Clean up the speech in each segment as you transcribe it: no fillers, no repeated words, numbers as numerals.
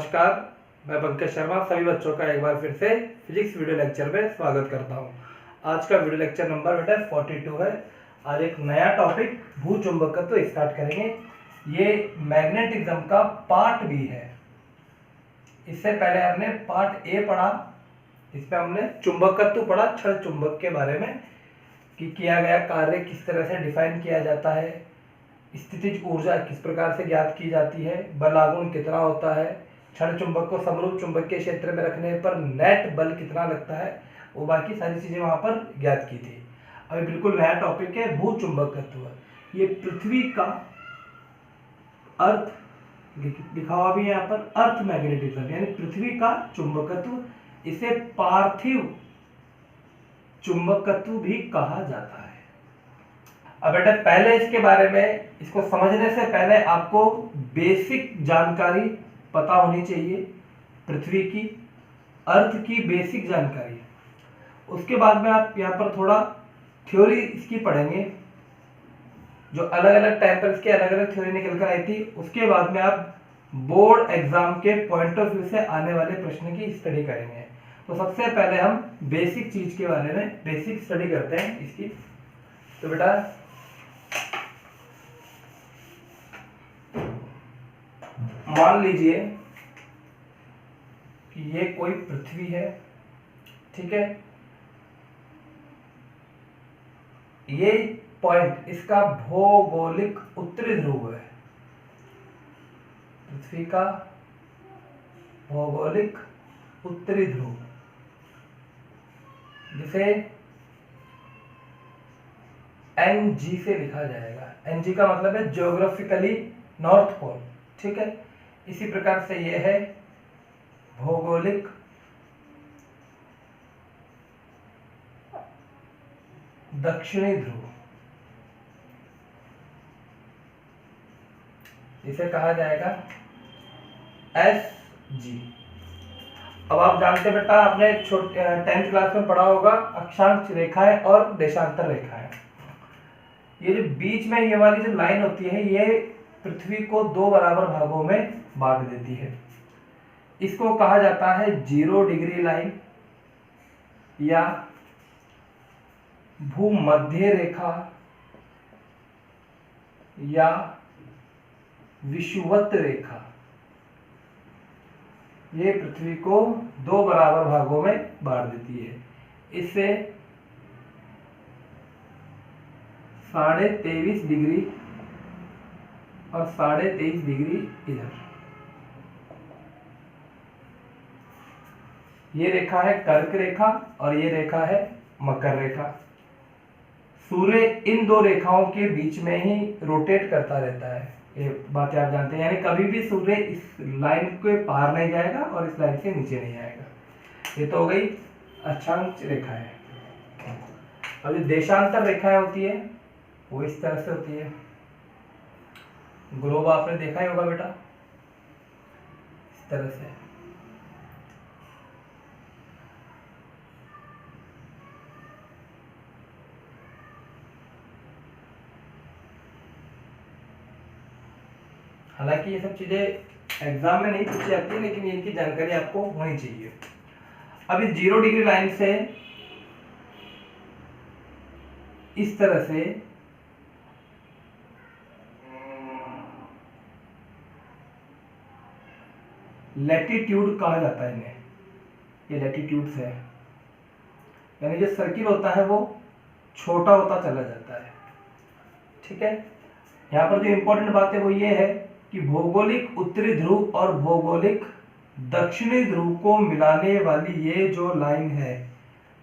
नमस्कार, मैं पंकज शर्मा सभी बच्चों का एक बार फिर से फिजिक्स वीडियो लेक्चर में स्वागत करता हूं। आज का वीडियो लेक्चर नंबर बेटा 42 है। आज एक नया टॉपिक भूचुंबकत्व स्टार्ट करेंगे। ये मैग्नेटिज्म का पार्ट भी है। इससे पहले हमने पार्ट ए पढ़ा, इसमें हमने चुंबकत्व पढ़ा, क्षण चुंबक के बारे में कि किया गया कार्य किस तरह से डिफाइन किया जाता है, स्थितिज ऊर्जा किस प्रकार से ज्ञात की जाती है, बल आघूर्ण कितना होता है, क्षण चुंबक को समरूप चुंबकीय क्षेत्र में रखने पर नेट बल कितना लगता है, वो बाकी सारी चीजें वहां पर ज्ञात की थी। अभी बिल्कुल नया टॉपिक है भूचुंबकत्व। ये पृथ्वी का अर्थ लिखा हुआ भी है यहाँ पर, अर्थ मैग्नेटिज्म यानी पृथ्वी का चुंबकत्व। इसे पार्थिव चुंबकत्व भी कहा जाता है। अब बेटा पहले इसके बारे में, इसको समझने से पहले आपको बेसिक जानकारी पता होनी चाहिए पृथ्वी की, अर्थ की बेसिक जानकारी। उसके बाद में आप यहाँ पर थोड़ा थ्योरी इसकी पढ़ेंगे, जो अलग अलग टाइम पर इसके अलग अलग थ्योरी निकल कर आई थी। उसके बाद में आप बोर्ड एग्जाम के पॉइंट ऑफ व्यू से आने वाले प्रश्न की स्टडी करेंगे। तो सबसे पहले हम बेसिक चीज के बारे में बेसिक स्टडी करते हैं इसकी। तो बेटा मान लीजिए कि ये कोई पृथ्वी है, ठीक है। ये पॉइंट इसका भौगोलिक उत्तरी ध्रुव है, पृथ्वी का भौगोलिक उत्तरी ध्रुव, जिसे NG से लिखा जाएगा। NG का मतलब है ज्योग्राफिकली नॉर्थ पोल, ठीक है। इसी प्रकार से यह है भौगोलिक दक्षिणी ध्रुव, इसे कहा जाएगा SG। अब आप जानते बेटा, आपने 10th क्लास में पढ़ा होगा अक्षांश रेखाएं और देशांतर रेखाएं। ये जो बीच में ये वाली जो लाइन होती है, ये पृथ्वी को दो बराबर भागों में बांट देती है। इसको कहा जाता है 0 डिग्री लाइन या भूमध्य रेखा या विषुवत रेखा। ये पृथ्वी को दो बराबर भागों में बांट देती है। इससे 23.5 डिग्री और 23.5 डिग्री इधर, ये रेखा है कर्क रेखा और ये रेखा है मकर रेखा। सूर्य इन दो रेखाओं के बीच में ही रोटेट करता रहता है, ये बातें आप जानते हैं। यानी कभी भी सूर्य इस लाइन के पार नहीं जाएगा और इस लाइन से नीचे नहीं आएगा। ये तो हो गई अक्षांश रेखा है। अब जो देशांतर रेखाएं होती है वो इस तरह से होती है। ग्लोब आपने देखा ही होगा बेटा, इस तरह से। हालांकि ये सब चीजें एग्जाम में नहीं पूछी जाती है, लेकिन इनकी जानकारी आपको होनी चाहिए। अब इस 0 डिग्री लाइन से इस तरह से लैटिट्यूड कहा जाता है इन्हें, ये लैटिट्यूड्स है। यानी जो सर्किल होता है वो छोटा होता चला जाता है, ठीक है। यहाँ पर जो इंपॉर्टेंट बात है वो ये है कि भौगोलिक उत्तरी ध्रुव और भौगोलिक दक्षिणी ध्रुव को मिलाने वाली ये जो लाइन है,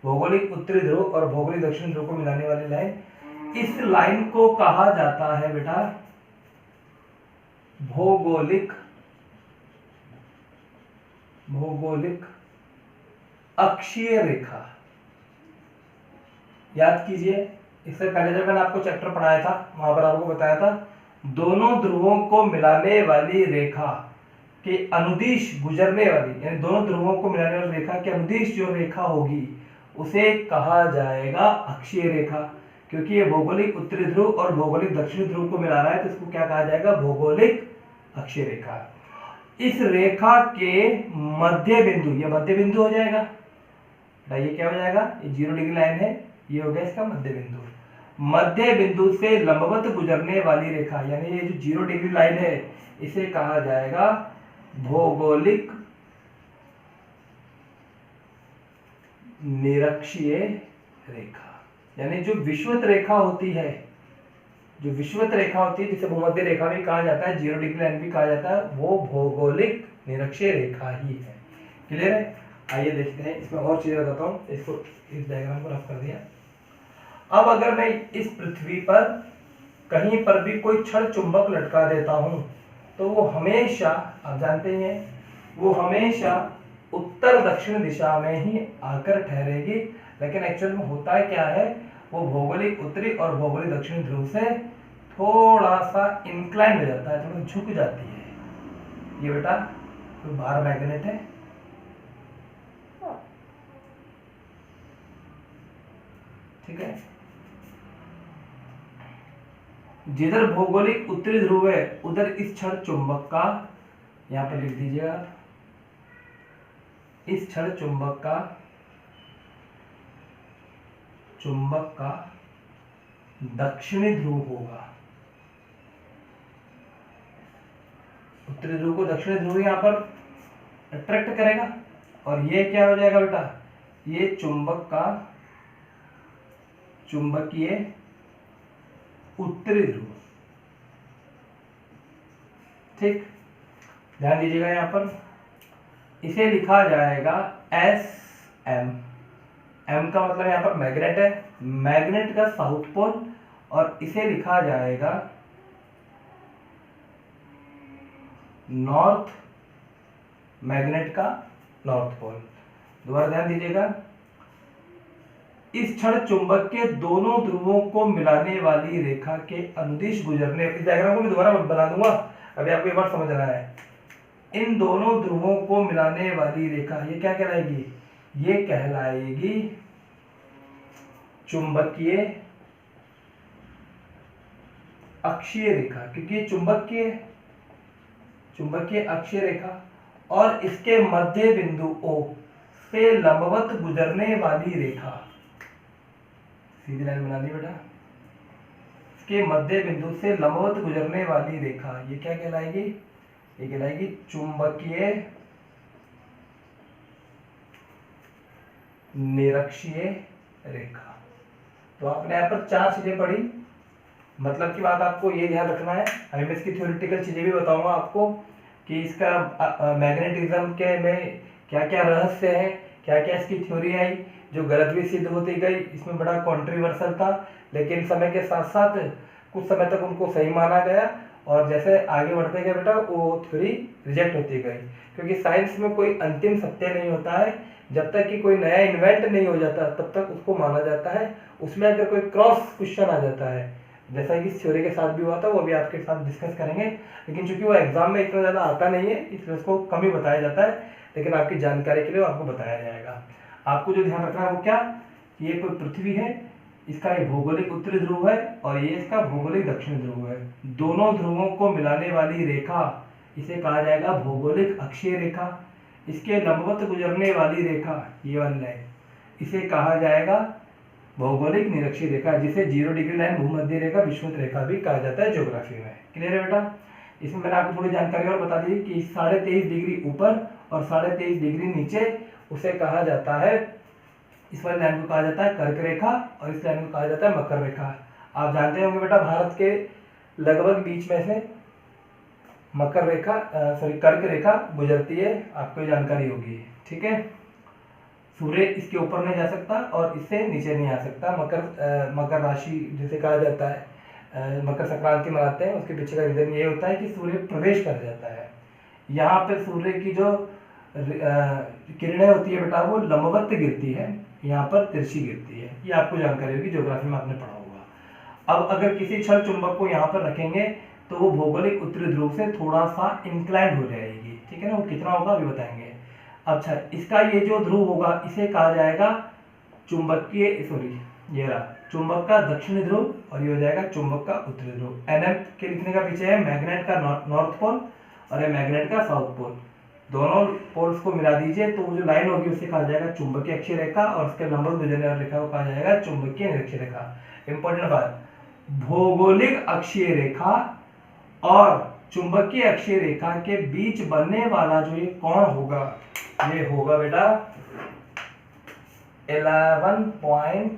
भौगोलिक उत्तरी ध्रुव और भौगोलिक दक्षिणी ध्रुव को मिलाने वाली लाइन, इस लाइन को कहा जाता है बेटा भौगोलिक अक्षीय रेखा। याद कीजिए, इससे पहले जब मैंने आपको चैप्टर पढ़ाया था वहां पर आपको बताया था दोनों ध्रुवों को मिलाने वाली रेखा के अनुदिश गुजरने वाली, यानी दोनों ध्रुवों को मिलाने वाली रेखा के अनुदिश जो रेखा होगी उसे कहा जाएगा अक्षीय रेखा। क्योंकि ये भौगोलिक उत्तरी ध्रुव और भौगोलिक दक्षिणी ध्रुव को मिला रहा है तो इसको क्या कहा जाएगा, भौगोलिक अक्षीय रेखा। इस रेखा के मध्य बिंदु, ये मध्य बिंदु हो जाएगा, ये क्या हो जाएगा, ये 0 डिग्री लाइन है, ये हो गया इसका मध्य बिंदु। मध्य बिंदु से लंबवत गुजरने वाली रेखा, यानी ये जो 0 डिग्री लाइन है, इसे कहा जाएगा भौगोलिक निरक्षीय रेखा। यानी जो विषुवत रेखा होती है, जो विषुवत रेखा होती है जिसे भूमध्य रेखा भी कहा जाता है, 0 डिग्री लाइन भी कहा जाता है, वो भौगोलिक निरक्षीय रेखा ही है। क्लियर है? आइए देखते हैं, इसमें और चीजें बताता हूँ। इसको, इस डायग्राम को रफ कर दिया। अब अगर मैं इस पृथ्वी पर कहीं पर भी कोई क्षण चुंबक लटका देता हूं तो वो हमेशा, आप जानते ही हैं, वो हमेशा उत्तर दक्षिण दिशा में ही आकर ठहरेगी। लेकिन एक्चुअल में होता है क्या है, वो भौगोलिक उत्तरी और भौगोलिक दक्षिणी ध्रुव से थोड़ा सा इंक्लाइन हो जाता है, थोड़ा झुक जाती है। ये बेटा तो बाहर मैग्नेट है, ठीक है। जिधर भौगोलिक उत्तरी ध्रुव है उधर इस क्षण चुंबक का, यहां पर लिख दीजिएगा, इस क्षण चुंबक का दक्षिणी ध्रुव होगा। उत्तरी ध्रुव को दक्षिणी ध्रुव यहां पर अट्रैक्ट करेगा, और ये क्या हो जाएगा बेटा, ये चुंबक का चुंबकीय उत्तरी ध्रुव। ठीक, ध्यान दीजिएगा, यहां पर इसे लिखा जाएगा SM। M का मतलब यहां पर मैग्नेट है, मैग्नेट का साउथ पोल, और इसे लिखा जाएगा नॉर्थ, मैग्नेट का नॉर्थ पोल। दोबारा ध्यान दीजिएगा, इस क्षण चुंबक के दोनों ध्रुवों को मिलाने वाली रेखा के अनुदिश गुजरने, इस डायग्राम को भी दोबारा बना दूंगा, अभी आपको एक बार समझ रहा है। इन दोनों ध्रुवों को मिलाने वाली रेखा, ये क्या कहलाएगी, ये कहलाएगी चुंबकीय अक्षीय रेखा, क्योंकि ये चुंबकीय अक्षीय रेखा, और इसके मध्य बिंदु O से लंबवत गुजरने वाली रेखा, सीधी लाइन बना दी बेटा, इसके मध्य बिंदु से लंबवत गुजरने वाली रेखा, ये क्या कहलाएगी, ये कहलाएगी चुंबकीय निरक्षीय रेखा। तो आपने यहाँ पर 4 चीजें पढ़ी। मतलब की बात आपको ये ध्यान रखना है, अभी मैं इसकी थ्योरेटिकल चीजें भी बताऊंगा आपको कि इसका मैग्नेटिज्म के में क्या क्या रहस्य है, क्या क्या इसकी थ्योरी आई, जो गलत भी सिद्ध होती गई, इसमें बड़ा कॉन्ट्रीवर्सल था, लेकिन समय के साथ साथ कुछ समय तक उनको सही माना गया, और जैसे आगे बढ़ते गए बेटा वो थ्योरी रिजेक्ट होती गई। क्योंकि साइंस में कोई अंतिम सत्य नहीं होता है, जब तक कि कोई नया इन्वेंट नहीं हो जाता तब तक उसको माना जाता है। उसमें अगर कोई क्रॉस क्वेश्चन आ जाता है, जैसा कि इस थ्योरी के साथ भी हुआ था, वो भी आपके साथ डिस्कस करेंगे, लेकिन चूंकि वो एग्जाम में इतना ज़्यादा आता नहीं है इसलिए उसको कम ही बताया जाता है, लेकिन आपकी जानकारी के लिए आपको बताया जाएगा। आपको जो ध्यान रखना है वो क्या, ये कोई पृथ्वी है, इसका ये भौगोलिक उत्तरी ध्रुव है और ये इसका भौगोलिक दक्षिणी ध्रुव है। दोनों ध्रुवों को मिलाने वाली रेखा, इसे कहा जाएगा भौगोलिक अक्षीय रेखा। इसके लंबवत गुजरने वाली रेखा, ये वाली लाइन, इसे कहा जाएगा भौगोलिक निरक्षीय रेखा, जिसे 0 डिग्री लाइन, भूमध्य रेखा, विषुवत रेखा भी कहा जाता है ज्योग्राफी में। क्लियर है बेटा? इसमें मैंने आपको थोड़ी जानकारी और बता दी कि 23.5 डिग्री ऊपर और 23.5 डिग्री नीचे, उसे कहा जाता है, इस वाली लाइन को कहा जाता है कर्क रेखा, और इस लाइन को कहा जाता है मकर रेखा। आप जानते होंगे बेटा, भारत के लगभग बीच में से मकर रेखा, कर्क रेखा गुजरती है, आपको जानकारी होगी। ठीक है, सूर्य इसके ऊपर नहीं जा सकता और इससे नीचे नहीं आ सकता। मकर राशि जिसे कहा जाता है, मकर संक्रांति मनाते हैं, उसके पीछे का रीजन ये होता है कि सूर्य प्रवेश कर जाता है। यहाँ पे सूर्य की जो किरणें होती है बेटा, वो लंबवत गिरती है, यहाँ पर तिरछी गिरती है। ये आपको जानकारी होगी, ज्योग्राफी में आपने पढ़ा होगा। अब अगर किसी क्षण चुंबक को यहाँ पर रखेंगे तो वो भौगोलिक उत्तरी ध्रुव से थोड़ा सा इंक्लाइंड हो जाएगी। ठीक है ना, वो कितना होगा अभी बताएंगे। अच्छा, इसका ये जो ध्रुव होगा इसे कहा जाएगा चुंबकीय, ये रहा चुंबक का दक्षिणी ध्रुव, और ये हो जाएगा चुंबक का उत्तरी ध्रुव। NM के लिखने का पीछे है मैग्नेट का नॉर्थ पोल, और ये मैग्नेट का साउथ पोल। दोनों पोल्स को मिला दीजिए तो जो लाइन होगी उससे कहा जाएगा चुंबकीय अक्षीय रेखा, और उसके लंबवत गुजरने वाली रेखा को कहा जाएगा चुंबकीय निरक्षीय रेखा। इंपॉर्टेंट बात, भौगोलिक अक्षीय रेखा और चुंबकीय अक्षीय रेखा के बीच बनने वाला जो ये कोण होगा, ये होगा बेटा 11.3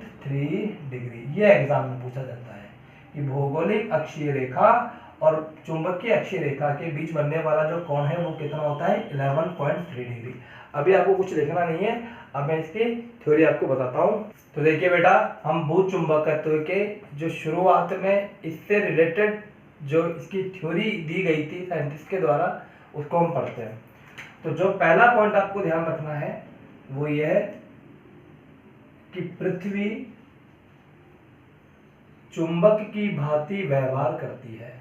डिग्री। ये एग्जाम में पूछा जाता है कि भौगोलिक अक्षीय रेखा और चुंबकीय अक्षीय रेखा के बीच बनने वाला जो कोण है वो कितना होता है 11.3 डिग्री। अभी आपको कुछ देखना नहीं है, अब मैं इसकी थ्योरी आपको बताता हूँ। तो देखिए बेटा, हम भूचुंबकत्व के जो शुरुआत में इससे रिलेटेड जो इसकी थ्योरी दी गई थी साइंटिस्ट के द्वारा, उसको हम पढ़ते हैं। तो जो पहला पॉइंट आपको ध्यान रखना है वो ये है कि पृथ्वी चुंबक की भांति व्यवहार करती है।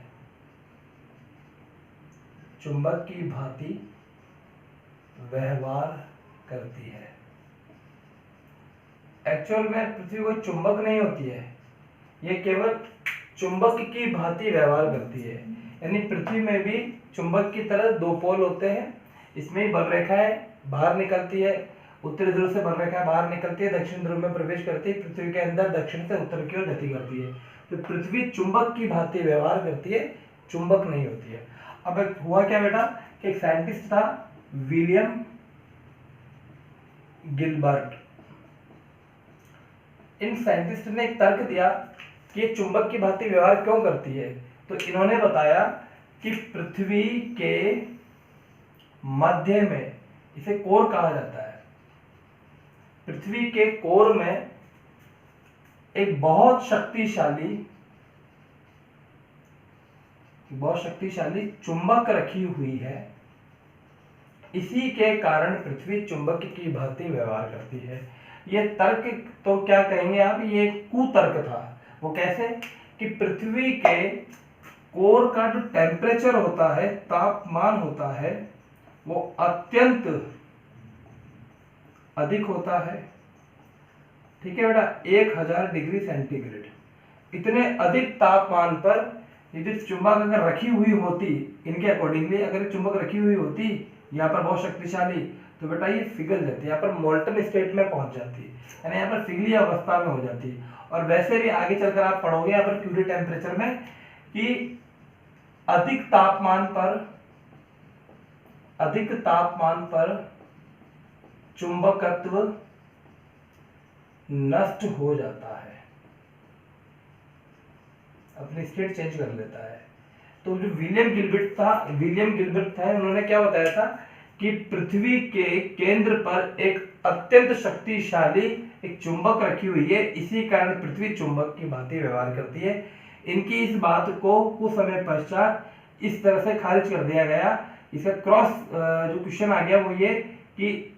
चुंबक की भांति व्यवहार करती है। एक्चुअल में पृथ्वी कोई चुंबक नहीं होती है, ये केवल चुंबक की भांति व्यवहार करती है। यानी पृथ्वी में भी चुंबक की तरह दो पोल होते हैं, इसमें बल रेखाएं बाहर निकलती है, उत्तरी ध्रुव से बल रेखाएं बाहर निकलती है, दक्षिण ध्रुव में प्रवेश करती है, पृथ्वी के अंदर दक्षिण से उत्तर की ओर गति करती है। तो पृथ्वी चुंबक की भांति व्यवहार करती है, चुंबक नहीं होती है। अब हुआ क्या बेटा कि एक साइंटिस्ट था विलियम गिलबर्ट। इन साइंटिस्ट ने एक तर्क दिया कि ये चुंबक की भांति व्यवहार क्यों करती है। तो इन्होंने बताया कि पृथ्वी के मध्य में, इसे कोर कहा जाता है, पृथ्वी के कोर में एक बहुत शक्तिशाली चुंबक रखी हुई है। इसी के कारण पृथ्वी चुंबक की भांति व्यवहार करती है। ये तर्क तो क्या कहेंगे आप, ये कुतर्क था। वो कैसे कि पृथ्वी के कोर का जो टेम्परेचर होता है, तापमान होता है, वो अत्यंत अधिक होता है। ठीक है बेटा, 1000 डिग्री सेंटीग्रेड। इतने अधिक तापमान पर ये जो चुंबक अगर रखी हुई होती, इनके अकॉर्डिंगली अगर चुंबक रखी हुई होती यहाँ पर बहुत शक्तिशाली, तो बेटा ये पिघल जाती, यहाँ पर मोल्टन स्टेट में पहुंच जाती, यानी यहाँ पर पिघली अवस्था में हो जाती। और वैसे भी आगे चलकर आप पढ़ोगे यहाँ पर क्यूरी टेम्परेचर में कि अधिक तापमान पर चुंबकत्व नष्ट हो जाता है, अपनी स्टेट चेंज कर लेता है। तो जो विलियम गिलबर्ट था, उन्होंने क्या बताया था कि पृथ्वी के केंद्र पर एक अत्यंत शक्तिशाली एक चुंबक रखी हुई है, इसी कारण पृथ्वी चुंबक की भांति व्यवहार करती है। इनकी इस बात को कुछ समय पश्चात इस तरह से खारिज कर दिया गया। इसका क्रॉस जो क्वेश्चन आ गया वो ये कि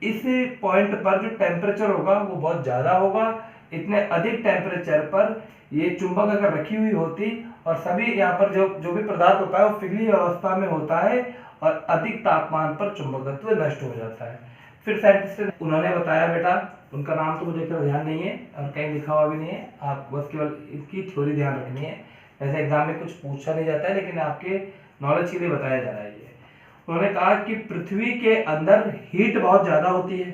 इस पॉइंट पर जो टेम्परेचर होगा वो बहुत ज्यादा होगा। इतने अधिक टेम्परेचर पर ये चुंबक अगर रखी हुई होती और सभी यहाँ पर जो भी पदार्थ होता है वो पिघली अवस्था में होता है और अधिक तापमान पर चुंबकत्व नष्ट हो जाता है। फिर साइंटिस्ट उन्होंने बताया बेटा, उनका नाम तो मुझे ध्यान नहीं है और कहीं लिखा हुआ भी नहीं है, आप बस केवल इनकी थ्योरी ध्यान रखनी है। वैसे एग्जाम में कुछ पूछा नहीं जाता है, लेकिन आपके नॉलेज के लिए बताया जा रहा है ये। उन्होंने कहा कि पृथ्वी के अंदर हीट बहुत ज्यादा होती है।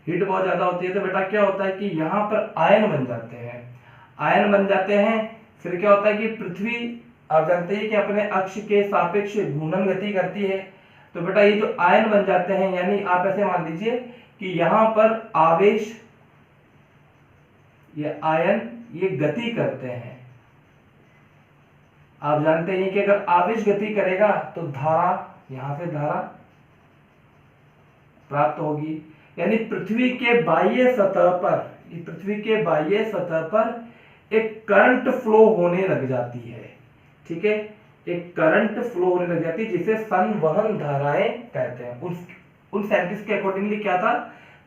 हीट बहुत ज्यादा होती है तो बेटा क्या होता है कि यहाँ पर आयन बन जाते हैं। फिर क्या होता है कि पृथ्वी, आप जानते हैं कि अपने अक्ष के सापेक्ष घूर्णन गति करती है। तो बेटा ये जो आयन बन जाते हैं, यानी आप ऐसे मान लीजिए कि यहाँ पर आवेश, ये आयन ये गति करते हैं। आप जानते हैं कि अगर आवेश गति करेगा तो धारा, यहां से धारा प्राप्त होगी। यानी पृथ्वी के बाह्य सतह पर एक करंट फ्लो होने लग जाती है। ठीक है, एक करंट फ्लो होने लग जाती है जिसे संवहन धाराएं कहते हैं। उन साइंटिस्ट के अकॉर्डिंगली क्या था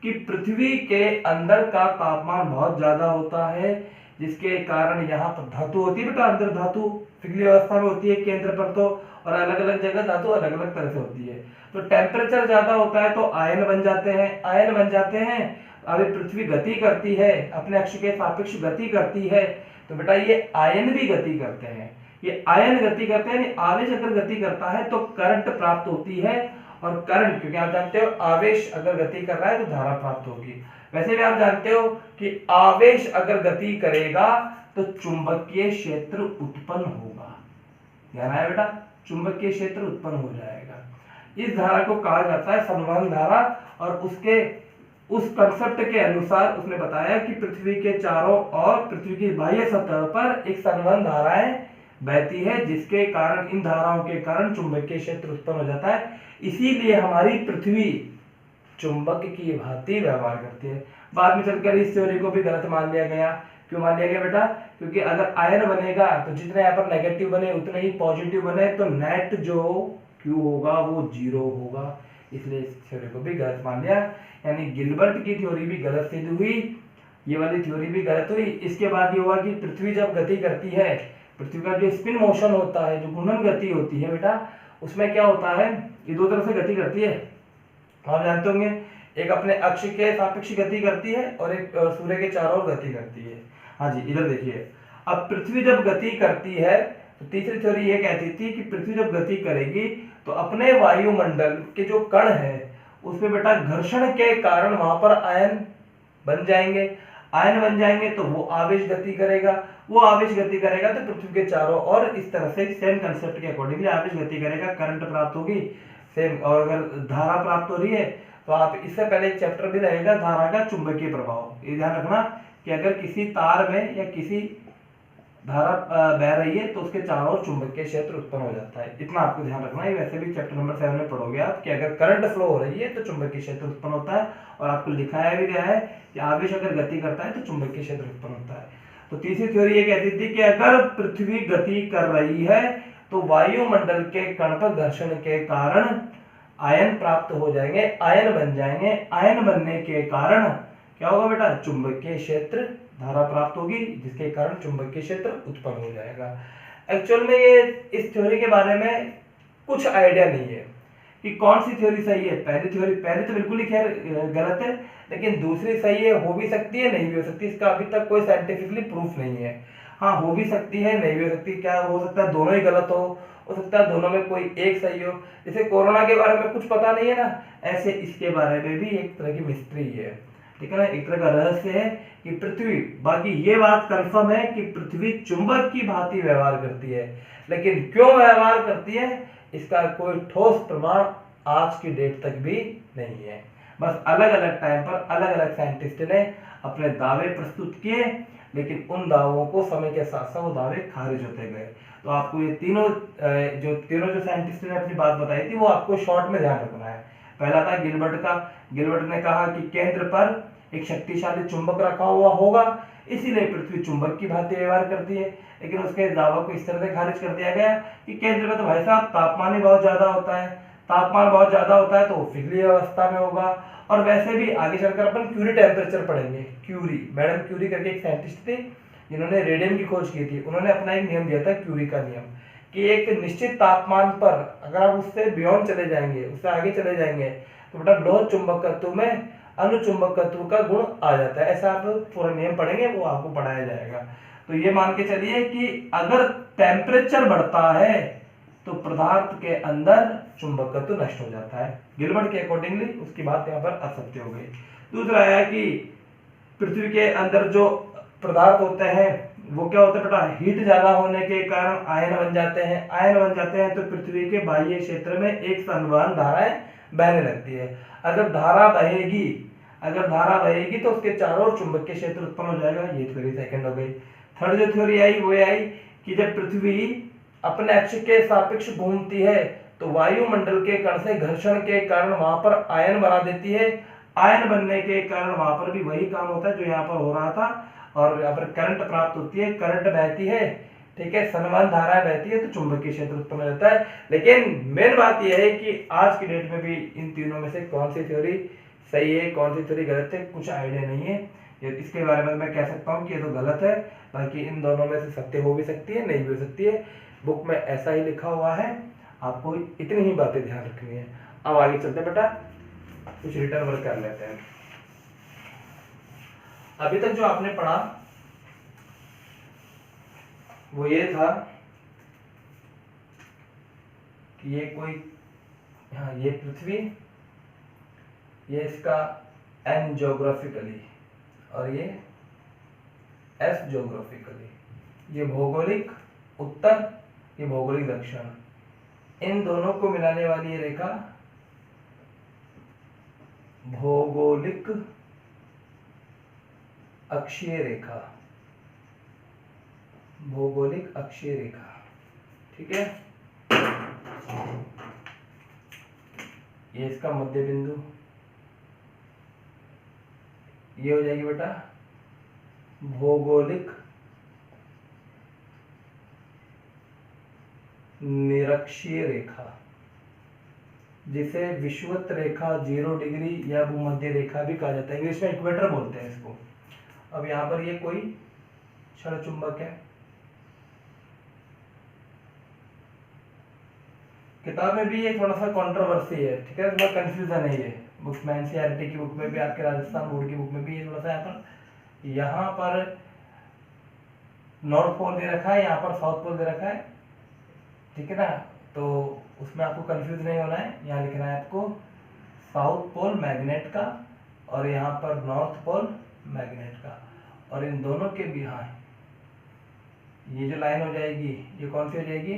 कि पृथ्वी के अंदर का तापमान बहुत ज्यादा होता है, जिसके कारण यहाँ पर धातु होती है बेटा, अंदर धातु पिघली अवस्था में होती है केंद्र पर तो, और अलग अलग जगह धातु अलग अलग तरह से होती है। तो टेम्परेचर ज्यादा होता है तो आयन बन जाते हैं। अभी पृथ्वी गति करती है, अपने अक्ष के सापेक्ष गति करती है, तो बेटा ये आयन भी गति करते हैं। कि आयन गति करते हैं, यानी आवेश अगर गति करता है तो करंट प्राप्त होती है, और करंट, क्योंकि आप जानते हो आवेश अगर गति कर रहा है तो धारा प्राप्त होगी। वैसे भी आप जानते हो कि आवेश अगर गति करेगा तो चुंबकीय क्षेत्र उत्पन्न होगा। ध्यान आया बेटा, चुंबकीय क्षेत्र उत्पन्न हो जाएगा। इस धारा को कहा जाता है संवहन धारा, और उस कंसेप्ट के अनुसार उसने बताया कि पृथ्वी के चारों ओर, पृथ्वी की बाह्य सतह पर एक संवहन धाराएं बहती है, जिसके कारण, इन धाराओं के कारण चुंबकीय क्षेत्र उत्पन्न हो जाता है। इसीलिए हमारी पृथ्वी चुंबक की भांति व्यवहार करती है। बाद में चलकर इस थ्योरी को भी गलत मान लिया गया। क्यों मान लिया गया बेटा? क्योंकि अगर आयन बनेगा तो जितने यहाँ पर नेगेटिव बने उतने ही पॉजिटिव बने, तो नेट जो Q होगा वो 0 होगा, इसलिए इस थ्योरी को भी गलत मान लिया। यानी गिलबर्ट की थ्योरी भी गलत सिद्ध हुई, ये वाली थ्योरी भी गलत हुई। इसके बाद ये हुआ कि पृथ्वी जब गति करती है, पृथ्वी का जो स्पिन मोशन होता है, जो घूर्णन गति होती है बेटा, उसमें क्या होता है, ये दो तरफ से गति करती है, आप जानते होंगे। एक अपने अक्ष के सापेक्ष गति करती है और एक सूर्य के चारों ओर गति करती है। हाँ जी, इधर देखिए, अब पृथ्वी जब गति करती है तो तीसरी थ्योरी ये कहती थी कि पृथ्वी जब गति करेगी तो अपने वायुमंडल के जो कण है उसमें बेटा घर्षण के कारण वहां पर आयन बन जाएंगे। आयन बन जाएंगे तो वो आवेश गति करेगा, वो आवेश गति करेगा तो पृथ्वी के चारों ओर इस तरह से सेम कंसेप्ट के अकॉर्डिंगली आवेश गति करेगा, करंट प्राप्त होगी सेम। और अगर धारा प्राप्त हो रही है तो आप, इससे पहले एक चैप्टर भी रहेगा धारा का चुंबकीय प्रभाव, ये ध्यान रखना कि अगर किसी तार में या किसी धारा बह रही है तो उसके चारों ओर चुंबकीय क्षेत्र उत्पन्न हो जाता है। इतना आपको ध्यान रखना है। वैसे भी चैप्टर नंबर 7 में पढ़ोगे आप कि अगर करंट फ्लो हो रही है तो चुंबकीय क्षेत्र उत्पन्न होता है, और आपको लिखाया भी गया है कि आवेश अगर गति करता है तो चुंबकीय क्षेत्र उत्पन्न होता है। तो तीसरी थ्योरी ये कहती थी कि अगर पृथ्वी गति कर रही है तो वायुमंडल के कण पर घर्षण के कारण आयन प्राप्त हो जाएंगे, आयन बन जाएंगे। आयन बनने के कारण क्या होगा बेटा? चुंबकीय क्षेत्र, धारा प्राप्त होगी, जिसके कारण चुंबकीय क्षेत्र उत्पन्न हो जाएगा। एक्चुअल में ये इस थ्योरी के बारे में कुछ आइडिया नहीं है कि कौन सी थ्योरी सही है। पहली तो बिल्कुल ही खैर गलत है, लेकिन दूसरी सही है, हो भी सकती है, नहीं भी हो सकती, इसका अभी तक कोई साइंटिफिकली प्रूफ नहीं है। हाँ, हो भी सकती है, नहीं भी हो सकती। क्या हो सकता है दोनों ही गलत हो सकता है दोनों में कोई एक सही हो। जैसे कोरोना के बारे में कुछ पता नहीं है ना, ऐसे इसके बारे में भी एक तरह की मिस्ट्री है, ठीक है ना, एक तरह का रहस्य है कि पृथ्वी, बाकी ये बात कंफर्म है कि पृथ्वी चुंबक की भांति व्यवहार करती है, लेकिन क्यों व्यवहार करती है इसका कोई ठोस प्रमाण आज की डेट तक भी नहीं है। बस अलग अलग टाइम पर अलग अलग साइंटिस्ट ने अपने दावे प्रस्तुत किए, लेकिन उन दावों को समय के साथ साथ वो दावे खारिज होते गए। तो आपको ये तीनों जो साइंटिस्ट ने अपनी बात बताई थी वो आपको शॉर्ट में ध्यान रखना है। पहला था गिलबर्ट का। गिलबर्ट ने कहा कि केंद्र पर एक शक्तिशाली चुंबक रखा हुआ होगा, इसीलिए पृथ्वी चुंबक की भांति व्यवहार करती है। लेकिन उसके दावा को इस तरह से खारिज कर दिया गया कि केंद्र में तो भाई साहब तापमान ही बहुत ज्यादा होता है, तापमान बहुत ज्यादा होता है तो वो फिगली अवस्था में होगा। और वैसे भी आगे चलकर अपन क्यूरी टेम्परेचर पढ़ेंगे। क्यूरी, मैडम क्यूरी करके एक साइंटिस्ट थे जिन्होंने रेडियम की खोज की थी। उन्होंने अपना एक नियम दिया था क्यूरी का नियम, कि एक निश्चित तापमान पर अगर आप उससे बियॉन्ड चले जाएंगे, उससे आगे चले जाएंगे तो बेटा लोह चुंबकत्व में अनुचुंबकत्व का गुण आ जाता है। ऐसा आप पूरा नियम पढ़ेंगे, वो आपको पढ़ाया जाएगा। तो ये मान के चलिए कि अगर टेम्परेचर बढ़ता है तो पदार्थ के अंदर चुंबकत्व नष्ट हो जाता है। गिलबर्ट के अकॉर्डिंगली उसकी बात यहाँ पर असत्य हो गई। दूसरा है कि पृथ्वी के अंदर जो पदार्थ होते हैं वो क्या होता है बेटा, हीट ज्यादा होने के कारण आयन बन जाते हैं। आयन बन जाते हैं तो पृथ्वी के बाह्य क्षेत्र में एक संवहन धाराएं बहने लगती है। अगर धारा बहेगी तो उसके चारों ओर चुंबकीय क्षेत्र उत्पन्न हो जाएगा। ये थ्योरी सेकंड हो गई। थर्ड जो थ्योरी आई वो आई कि जब पृथ्वी अपने अक्ष के सापेक्ष घूमती है तो वायुमंडल के कण से घर्षण के कारण वहां पर आयन बना देती है। आयन बनने के कारण वहां पर भी वही काम होता है जो यहाँ पर हो रहा था, और यहाँ पर करंट प्राप्त होती है, करंट बहती है, ठीक है, संवहन धाराएं बहती है तो चुंबकीय क्षेत्र उत्पन्न हो जाता है। लेकिन मेन बात यह है कि आज की डेट में भी इन तीनों में से कौन सी थ्योरी सही है, कौन सी थ्योरी गलत है, कुछ आइडिया नहीं है। इसके बारे में मैं कह सकता हूँ कि ये तो गलत है, बाकी इन दोनों में से सत्य हो भी सकती है, नहीं भी हो सकती है। बुक में ऐसा ही लिखा हुआ है, आपको इतनी ही बातें ध्यान रखनी है। अब आगे चलते हैं बेटा, कुछ रिटर्न वर्क कर लेते हैं। अभी तक जो आपने पढ़ा वो ये था ये कोई, हाँ ये पृथ्वी, ये इसका एन ज्योग्राफिकली और ये एस ज्योग्राफिकली, ये भौगोलिक उत्तर, ये भौगोलिक दक्षिण, इन दोनों को मिलाने वाली ये रेखा भौगोलिक अक्षीय रेखा, भौगोलिक अक्षीय रेखा। ठीक है, ये इसका मध्य बिंदु, ये हो जाएगी बेटा भौगोलिक निरक्षीय रेखा, जिसे विषुवत रेखा, 0 डिग्री या भूमध्य रेखा भी कहा जाता है, इंग्लिश में इक्वेटर बोलते हैं इसको। अब यहाँ पर ये कोई क्षण चुंबक है, किताब में भी ये थोड़ा सा कंट्रोवर्सी है, ठीक है, थोड़ा कंफ्यूजन है ये बुक्स में, एनसीईआरटी की बुक में भी, आपके राजस्थान बोर्ड की बुक में भी ये थोड़ा सा यहाँ पर नॉर्थ पोल दे रखा है, यहाँ पर साउथ पोल दे रखा है, ठीक है ना, तो उसमें आपको कंफ्यूज नहीं होना है। यहाँ लिखना है आपको साउथ पोल मैग्नेट का और यहाँ पर नॉर्थ पोल मैग्नेट का, और इन दोनों के भी, हाँ ये जो लाइन हो जाएगी ये कौन सी हो जाएगी,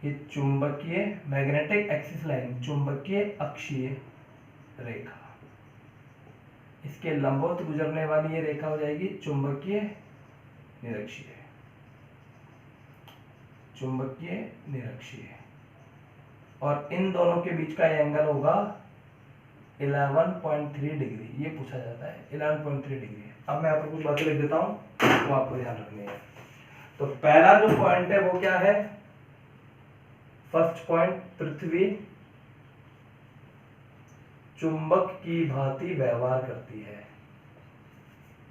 ये चुंबकीय मैग्नेटिक एक्सिस लाइन, चुंबकीय अक्षीय रेखा, इसके लंबवत गुजरने वाली ये रेखा हो जाएगी चुंबकीय निरक्षीय, चुंबकीय निरक्षीय, और इन दोनों के बीच का एंगल होगा 11.3 डिग्री, ये पूछा जाता है 11.3 डिग्री। अब मैं आपको कुछ बातें लिख देता हूँ, वो आपको ध्यान रखनी है। तो पहला जो पॉइंट है वो क्या है, फर्स्ट पॉइंट, पृथ्वी चुंबक की भांति व्यवहार करती है,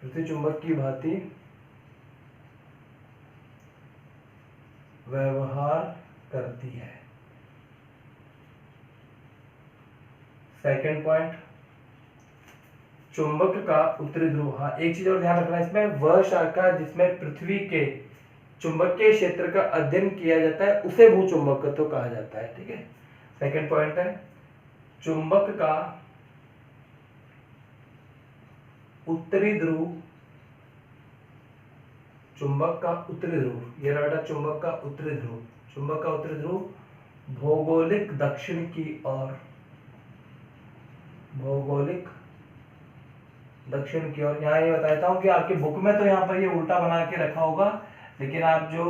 पृथ्वी चुंबक की भांति व्यवहार करती है। सेकंड पॉइंट, चुंबक का उत्तरी ध्रुव, हाँ एक चीज और ध्यान रखना इसमें, वह शाखा जिसमें पृथ्वी के चुंबकीय क्षेत्र का अध्ययन किया जाता है उसे भूचुंबकत्व कहा जाता है। ठीक है, सेकंड पॉइंट है चुंबक का उत्तरी ध्रुव, चुंबक का उत्तरी ध्रुव, ये रहा चुंबक का उत्तरी ध्रुव, चुंबक का उत्तरी ध्रुव भौगोलिक दक्षिण की ओर, भौगोलिक दक्षिण की ओर। यहाँ ये बताता हूँ कि आपकी बुक में तो यहाँ पर ये उल्टा बना के रखा होगा, लेकिन आप जो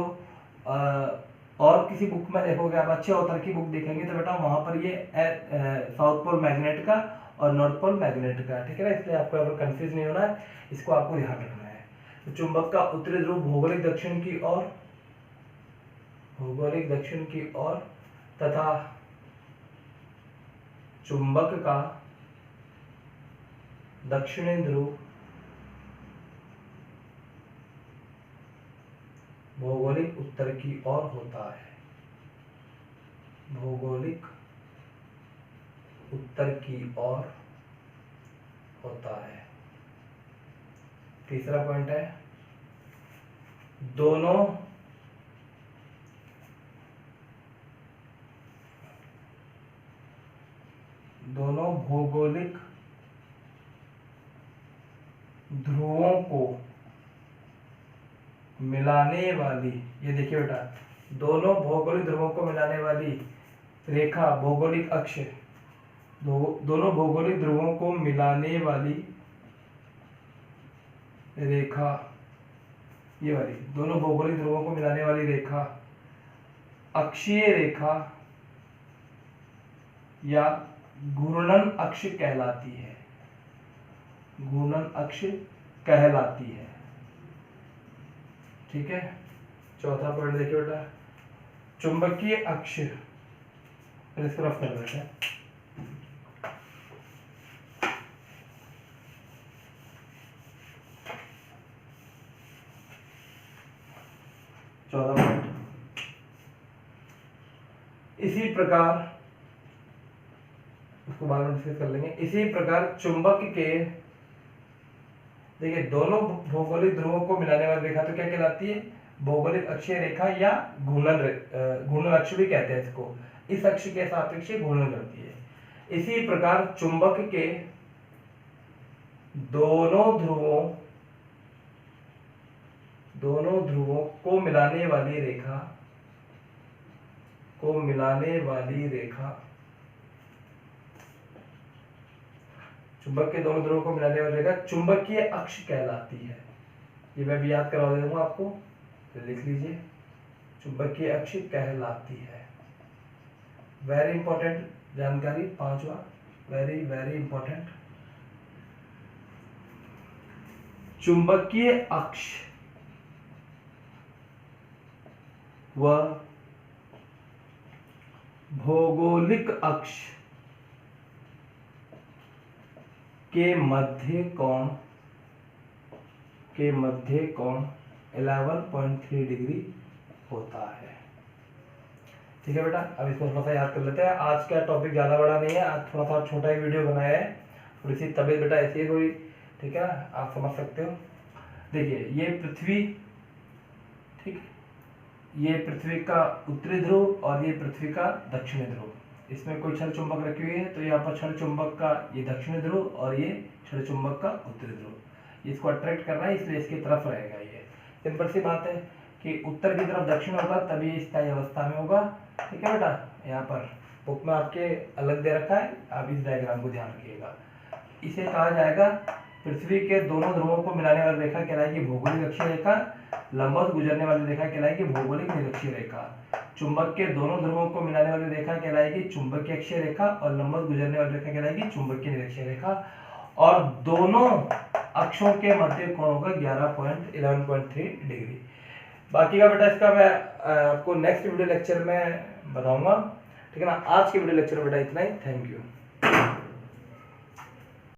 और किसी बुक में देखोगे, आप अच्छे ऑथर की बुक देखेंगे तो बेटा वहां पर ये साउथ पोल मैग्नेट का और नॉर्थ पोल मैग्नेट का, ठीक है ना, इसलिए आपको यहाँ पर कंफ्यूज नहीं होना है, इसको आपको ध्यान रखना है। तो चुंबक का उत्तरी ध्रुव भौगोलिक दक्षिण की ओर, भौगोलिक दक्षिण की ओर, तथा चुंबक का दक्षिणी ध्रुव भौगोलिक उत्तर की ओर होता है, भौगोलिक उत्तर की ओर होता है। तीसरा पॉइंट है दोनों भौगोलिक ध्रुवों को मिलाने वाली, ये देखिए बेटा, दोनों भौगोलिक ध्रुवों को मिलाने वाली रेखा, भौगोलिक अक्ष, दोनों भौगोलिक ध्रुवों को मिलाने वाली रेखा, ये वाली दोनों भौगोलिक ध्रुवों को मिलाने वाली रेखा अक्षीय रेखा या घूर्णन अक्ष कहलाती है, घूर्णन अक्ष कहलाती है। ठीक है, चौथा पॉइंट देखिए बेटा, चुंबकीय अक्ष, इसको रफ कर देते हैं। चौथा पॉइंट, इसी प्रकार, उसको बाद में डिस्कस कर लेंगे। इसी प्रकार चुंबक के, देखिए दोनों भौगोलिक ध्रुवों को मिलाने वाली रेखा तो क्या कहलाती है, भौगोलिक अक्षीय रेखा या घूर्णन अक्ष भी कहते हैं इसको, इस अक्ष के सापेक्ष घूर्णन करती है। इसी प्रकार चुंबक के दोनों ध्रुवों को मिलाने वाली रेखा चुंबक के दोनों ध्रुवों को मिलाने वाली रेखा चुंबकीय अक्ष कहलाती है। ये मैं भी याद करवा दूंगा आपको, तो लिख लीजिए, चुंबकीय अक्ष कहलाती है। वेरी इंपॉर्टेंट जानकारी, पांचवा, वेरी वेरी इंपॉर्टेंट। चुंबकीय अक्ष व भौगोलिक अक्ष के मध्य कोण 11.3 डिग्री होता है। ठीक है बेटा, अब इसको थोड़ा सा याद कर लेते हैं। आज का टॉपिक ज़्यादा बड़ा नहीं है, आज थोड़ा सा छोटा ही वीडियो बनाया है। थोड़ी सी तबीयत बेटा ऐसी है थोड़ी, ठीक है, आप समझ सकते हो। देखिए ये पृथ्वी, ठीक, ये पृथ्वी का उत्तरी ध्रुव और ये पृथ्वी का दक्षिणी ध्रुव। इसमें कोई क्षण चुंबक रखी हुई है, तो यहाँ पर क्षण चुंबक का ये दक्षिणी ध्रुव और ये क्षण चुंबक का उत्तरी ध्रुव। इसको अट्रैक्ट करना है, इसलिए इसकी तरफ रहेगा। ये सिंपल सी बात है कि उत्तर की तरफ दक्षिण होगा तभी स्थायी अवस्था में होगा। ठीक है बेटा, यहाँ पर बुक में आपके अलग दे रखा है, आप इस डायग्राम को ध्यान रखिएगा। इसे कहा जाएगा पृथ्वी के दोनों ध्रुवों को मिलाने वाली रेखा कहलाएगी भौगोलिक अक्षीय रेखा, लंबवत गुजरने वाली रेखा कहलाएगी भौगोलिक निरक्षीय रेखा। चुंबक के दोनों ध्रुवों को मिलाने वाली रेखा कहलाएगी चुंबकीय अक्षीय रेखा और लंबवत गुजरने वाली रेखा कहलाएगी चुंबकीय निरक्षीय रेखा। और दोनों अक्षों के मध्य कोण होगा 11.3 डिग्री। बाकी का बेटा इसका मैं आपको नेक्स्ट वीडियो लेक्चर में बताऊंगा। ठीक है ना, आज के वीडियो लेक्चर में बेटा इतना ही। Thank you.